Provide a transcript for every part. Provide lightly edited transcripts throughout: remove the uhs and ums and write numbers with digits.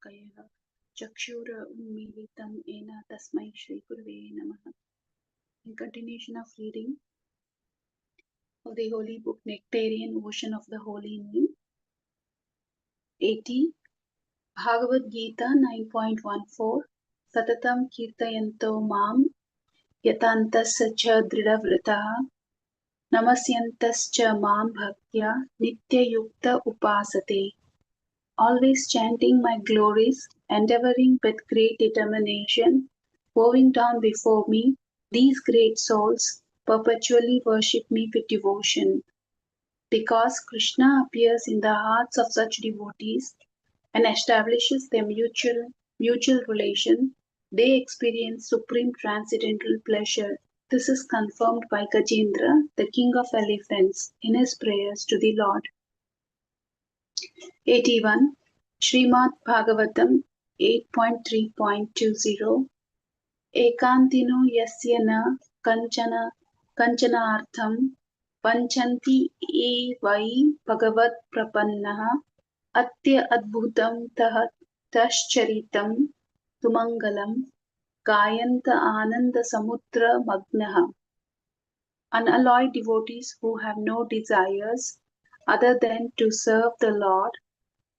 Samakayah Chakshura Unmilitam Ena Tasmai Shri Gurave Namaha. In continuation of reading of the Holy Book Nectarean, Ocean of the Holy Name, 80, Bhagavad Gita 9.14, Satatam Kirtayanto Mam Yatantasya Cha Dridavrataha Namasyantascha Mam Bhaktya Nitya Yukta Upasate. Always chanting my glories, endeavoring with great determination, bowing down before me, these great souls perpetually worship me with devotion. Because Krishna appears in the hearts of such devotees and establishes their mutual relation, they experience supreme transcendental pleasure. This is confirmed by Gajendra, the king of elephants, in his prayers to the Lord. 81. Srimad Bhagavatam 8.3.20 Ekantino yasya na kanchanartham panchanti e vai bhagavat prapannaha atya adbhutam tascharitam tumangalam gayanta ananda samudra magnaha. Unalloyed devotees who have no desires other than to serve the Lord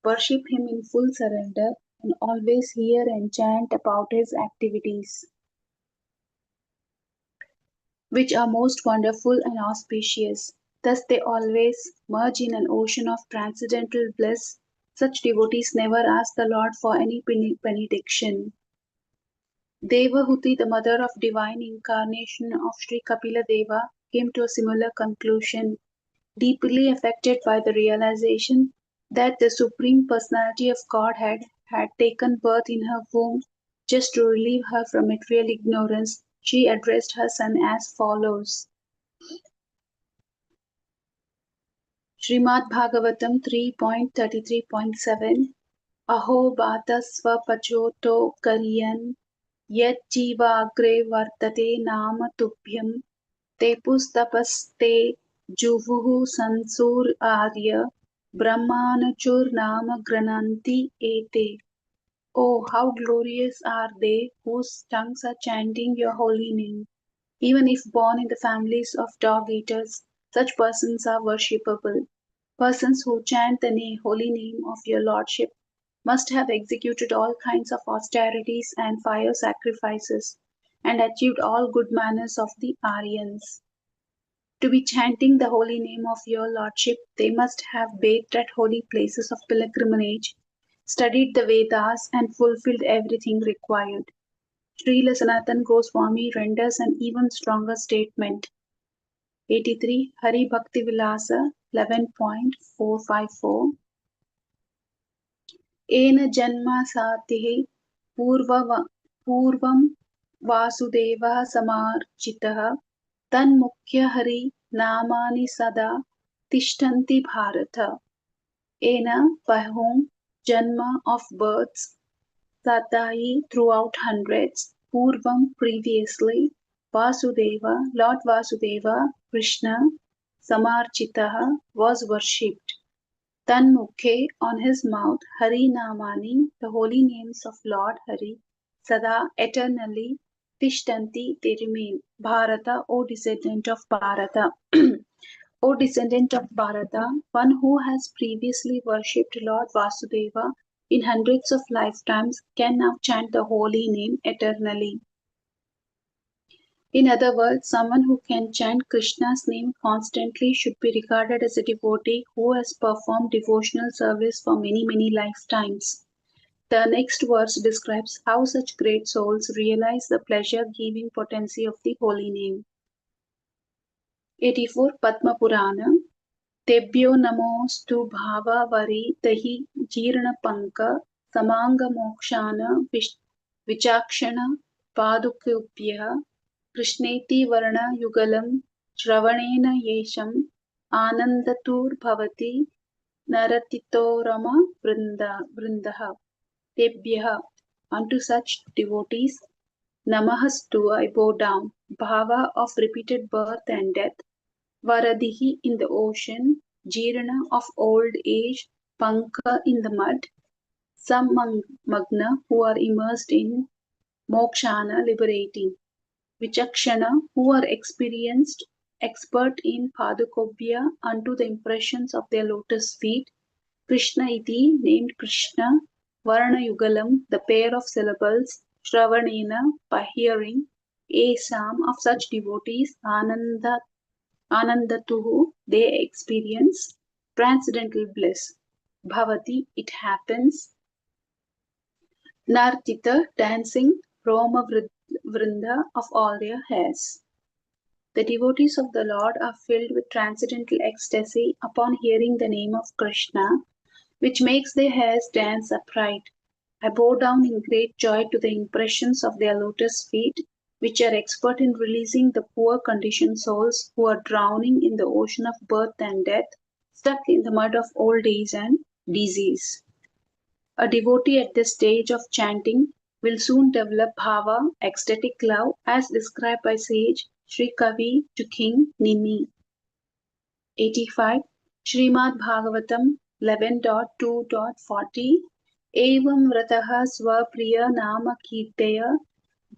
worship him in full surrender and always hear and chant about his activities, which are most wonderful and auspicious. Thus they always merge in an ocean of transcendental bliss. Such devotees never ask the Lord for any benediction. Devahuti, the mother of divine incarnation of Sri Kapila Deva, came to a similar conclusion, deeply affected by the realization that the Supreme Personality of Godhead had taken birth in her womb just to relieve her from material ignorance. She addressed her son as follows. Srimad Bhagavatam 3.33.7 Aho bhata svapachoto karyan yat jiva agre vartate nama tubhyam te pustapaste juvuhu sansur arya Brahmanachur nama grananti ete. Oh, how glorious are they whose tongues are chanting your holy name. Even if born in the families of dog eaters, such persons are worshipable. Persons who chant the holy name of your lordship must have executed all kinds of austerities and fire sacrifices, and achieved all good manners of the Aryans. To be chanting the holy name of your lordship, they must have bathed at holy places of pilgrimage, studied the Vedas, and fulfilled everything required. Srila Sanatana Goswami renders an even stronger statement. 83. Hari Bhakti Vilasa 11.454 Ena Janma Satihi Purvam Vasudeva Samarchitaha Tanmukhya Hari Namani Sada Tishtanti Bharata. Ena, by whom Janma of births, Satahi throughout hundreds, Purvam previously, Vasudeva, Lord Vasudeva, Krishna, Samarchitaha was worshipped. Tanmukhe, on his mouth, Hari Namani, the holy names of Lord Hari, Sada, eternally, Tishtanti, they remain. Bharata, O descendant of Bharata. O descendant of Bharata, one who has previously worshipped Lord Vasudeva in hundreds of lifetimes can now chant the holy name eternally. In other words, someone who can chant Krishna's name constantly should be regarded as a devotee who has performed devotional service for many lifetimes. The next verse describes how such great souls realize the pleasure-giving potency of the holy name. 84 Padma Purana Tebhyo namostu bhava vari tahi jirna panka samanga mokshana vichakshana padukubhya krishneti varna yugalam shravanena yesham anandatur bhavati naratitorama vrindaha. Tebhya, unto such devotees, namahastu I bow down, bhava of repeated birth and death, Varadihi in the ocean, Jirana of old age, Panka in the mud, Some magna who are immersed in mokshana liberating, vichakshana who are experienced expert in padukobhya unto the impressions of their lotus feet, Krishna iti named Krishna, Varna Yugalam, the pair of syllables, Shravanena, by hearing, Esam, of such devotees, Anandatuhu, they experience transcendental bliss. Bhavati, it happens. Nartita, dancing, Roma Vrinda of all their hairs. The devotees of the Lord are filled with transcendental ecstasy upon hearing the name of Krishna, which makes their hairs dance upright. I bow down in great joy to the impressions of their lotus feet, which are expert in releasing the poor conditioned souls who are drowning in the ocean of birth and death, stuck in the mud of old age and disease. A devotee at this stage of chanting will soon develop bhava, ecstatic love, as described by sage Sri Kavi to King Nimi. 85. Srimad Bhagavatam 11.2.40 Evam vrataha swapriya nama kirtaya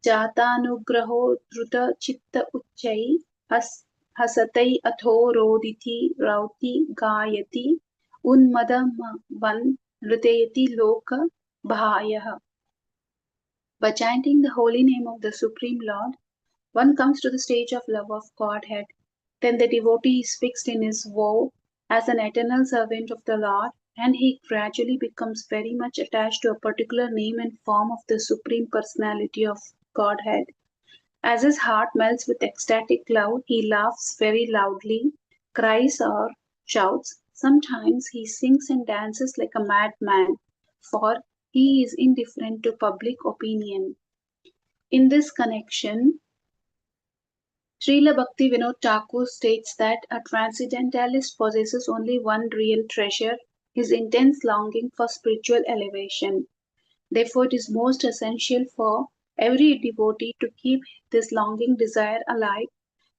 jatanugraho druta chitta uchchai hasatai atho roditi rauti gayati unmadam van nritayati loka bhayah. By chanting the holy name of the Supreme Lord, one comes to the stage of love of Godhead. Then the devotee is fixed in his vow as an eternal servant of the Lord, and he gradually becomes very much attached to a particular name and form of the Supreme Personality of Godhead. As his heart melts with ecstatic love, he laughs very loudly, cries or shouts. Sometimes he sings and dances like a madman, for he is indifferent to public opinion. In this connection, Srila Bhakti Vinod Thakur states that a transcendentalist possesses only one real treasure, his intense longing for spiritual elevation. Therefore, it is most essential for every devotee to keep this longing desire alive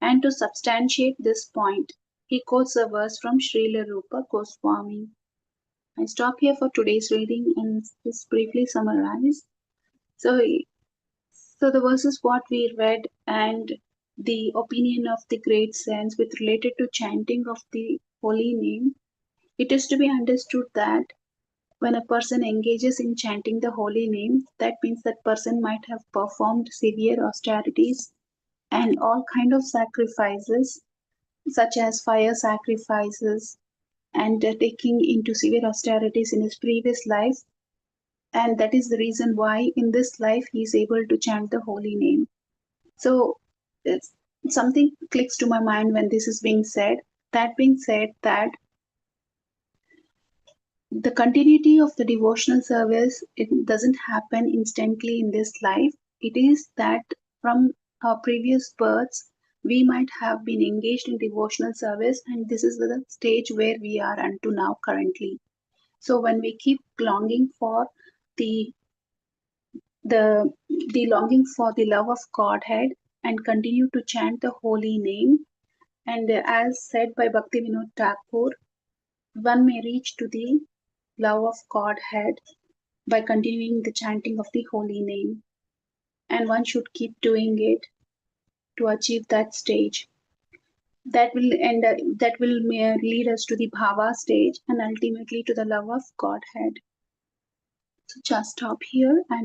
and to substantiate this point. He quotes a verse from Srila Rupa Goswami. I stop here for today's reading and just briefly summarize. So the verses what we read and the opinion of the great saints with related to chanting of the holy name, it is to be understood that when a person engages in chanting the holy name, that means that person might have performed severe austerities and all kind of sacrifices such as fire sacrifices and taking into severe austerities in his previous life, and that is the reason why in this life he is able to chant the holy name. So it's, something clicks to my mind when this is being said. That being said, that the continuity of the devotional service, it doesn't happen instantly in this life. It is that from our previous births we might have been engaged in devotional service, and this is the stage where we are unto now currently. So when we keep longing for the the longing for the love of Godhead and continue to chant the holy name, and as said by Bhakti Vinod Thakur, one may reach to the love of Godhead by continuing the chanting of the holy name, and one should keep doing it to achieve that stage. That will lead us to the bhava stage and ultimately to the love of Godhead. So just stop here and